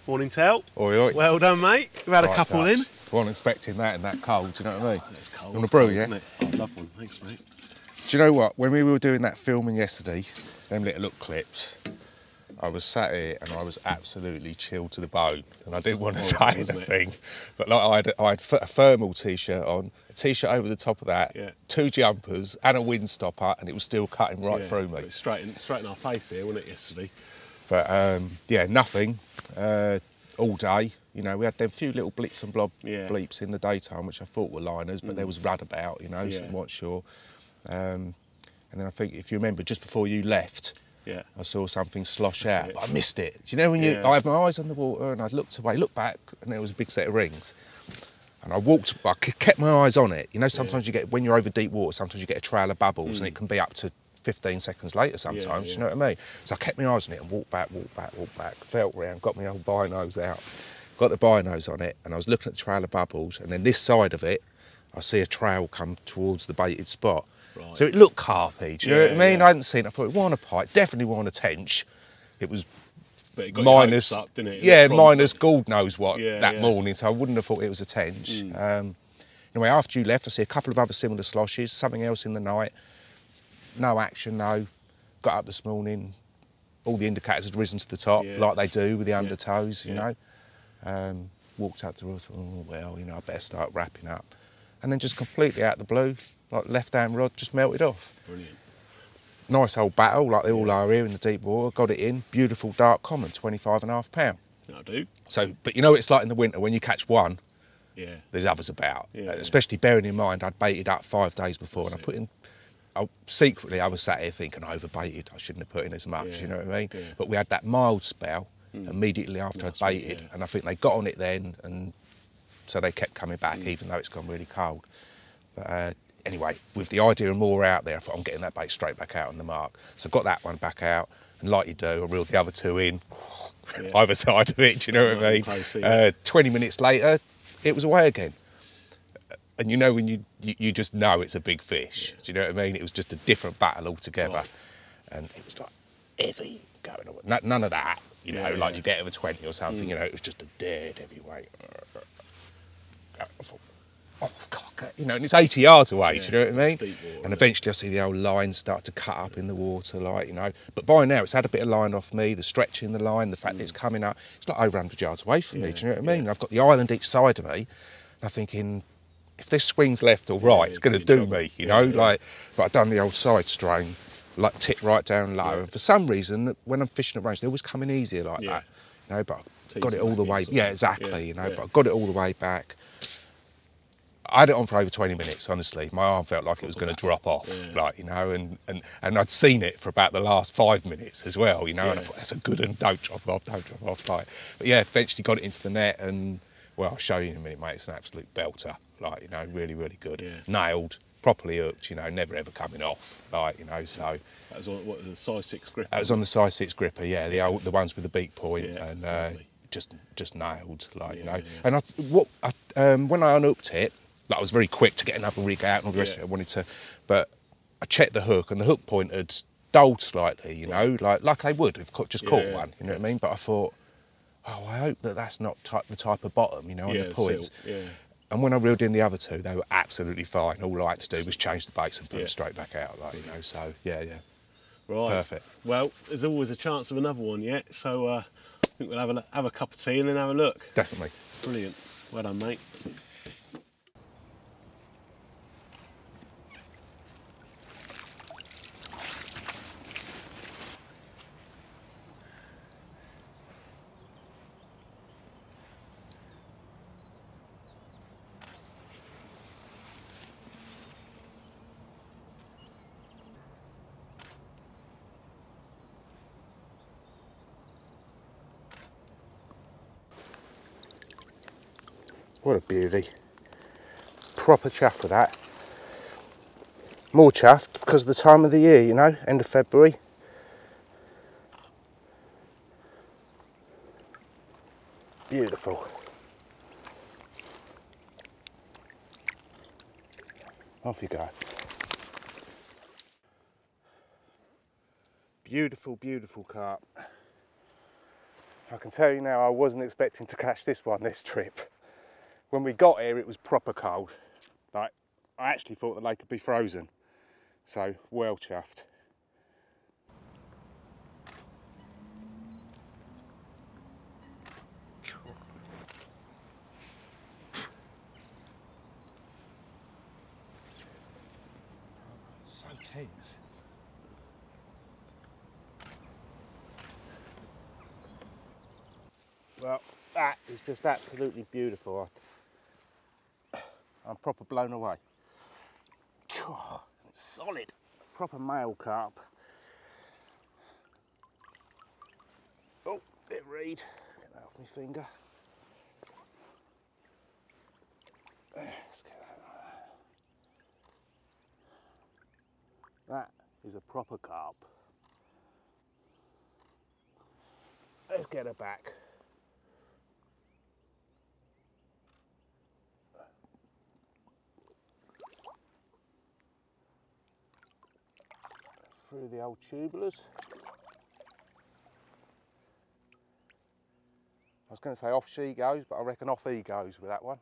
Morning, Tel. Oi, oi. Well done, mate. We've had a couple in. Wasn't expecting that in that cold, do you know what I mean? It's cold. You want a brew, yeah? Isn't it? Oh, I'd love one. Thanks, mate. Do you know what? When we were doing that filming yesterday, them little look clips, I was sat here and I was absolutely chilled to the bone, and I didn't want to say anything. But like I had a thermal t-shirt on, a t-shirt over the top of that, two jumpers and a windstopper, and it was still cutting right through me. Straight in our face here, wasn't it, yesterday? But yeah, nothing all day. You know, we had them few little blips and bleeps in the daytime, which I thought were liners, but there was rud about, you know, so I'm not sure. And then I think, if you remember, just before you left, I saw something slosh out, but I missed it. Do you know when I had my eyes on the water and I looked away, looked back, and there was a big set of rings. And I kept my eyes on it. You know, sometimes you get, when you're over deep water, sometimes you get a trail of bubbles and it can be up to 15 seconds later sometimes, do you know what I mean? So I kept my eyes on it and walked back, felt round, got my old binos out, got the binos on it, and I was looking at the trail of bubbles, and then this side of it, I see a trail come towards the baited spot. Right. So it looked carpy, do you know what I mean? I hadn't seen it, I thought it wasn't a pike, definitely wasn't a tench. It was minus, up, didn't it? Minus God knows what that morning, so I wouldn't have thought it was a tench. Anyway, after you left, I see a couple of other similar sloshes, something else in the night. No action though. Got up this morning, all the indicators had risen to the top, like they do with the undertows, you know. Walked out to us, oh well, you know, I better start wrapping up. And then just completely out of the blue, like left-hand rod just melted off. Brilliant. Nice old battle, like they all are here in the deep water. Got it in, beautiful dark common, 25.5 pound. I do. So, but you know, it's like in the winter when you catch one, there's others about. Especially bearing in mind I'd baited up 5 days before, and I put in. Secretly, I was sat here thinking I overbaited. I shouldn't have put in as much, you know what I mean? But we had that mild spell immediately after I'd baited, and I think they got on it then, and so they kept coming back, even though it's gone really cold. But anyway, with the idea of more out there, I thought I'm getting that bait straight back out on the mark. So I got that one back out, and like you do, I reeled the other two in, either side of it, do you know what I mean? 20 minutes later, it was away again. And you know when you just know it's a big fish, do you know what I mean? It was just a different battle altogether. And it was like heavy going on. None of that, you know, like you get over 20 or something, you know, it was just a dead heavyweight. I thought, oh, God, you know, and it's 80 yards away, do you know what I mean? Water, and eventually I see the old line start to cut up in the water, like, you know. But by now it's had a bit of line off me, the stretch in the line, the fact that it's coming up. It's like over 100 yards away from me, do you know what I mean? I've got the island each side of me, and I'm thinking, if this swings left or right, it's going to do me, you know, like, but I've done the old side strain, like tip right down low, and for some reason, when I'm fishing at range, they always come in easier like that, you know, but I got it all the way, exactly, you know, but I got it all the way back. I had it on for over 20 minutes, honestly. My arm felt like it was going to drop off, like, you know, and I'd seen it for about the last 5 minutes as well, you know, and I thought, that's a good one, don't drop off, like, but yeah, eventually got it into the net, and, well, I'll show you in a minute, mate, it's an absolute belter. Like, you know, really, really good. Nailed, properly hooked, you know, never ever coming off. Like, you know, so. That was on, what, the size 6 gripper? That was on the size 6 gripper, the ones with the beak point, and just nailed, like, you know. And when I unhooked it, like, I was very quick to get another rig out and all the rest of it. I wanted to, but I checked the hook, and the hook point had dulled slightly, you know, like I would have just caught one, you know what I mean? But I thought, oh, I hope that that's not the type of bottom, you know, on the points. And when I reeled in the other two, they were absolutely fine. All I had to do was change the baits and put them straight back out, like, you know, so, Right. Perfect. Well, there's always a chance of another one yet, so I think we'll have a cup of tea and then have a look. Definitely. Brilliant. Well done, mate. What a beauty. Proper chuff for that. More chuffed because of the time of the year, you know, end of February. Beautiful. Off you go. Beautiful, beautiful carp. I can tell you now, I wasn't expecting to catch this one this trip. When we got here, it was proper cold. Like, I actually thought the lake would be frozen. So, well chuffed. So tense. Well, that is just absolutely beautiful. I'm proper blown away. It's solid. Proper male carp. Oh, bit reed. Get that off my finger. Let's get that. That is a proper carp. Let's get her back. Through the old tubulars. I was going to say off she goes, but I reckon off he goes with that one.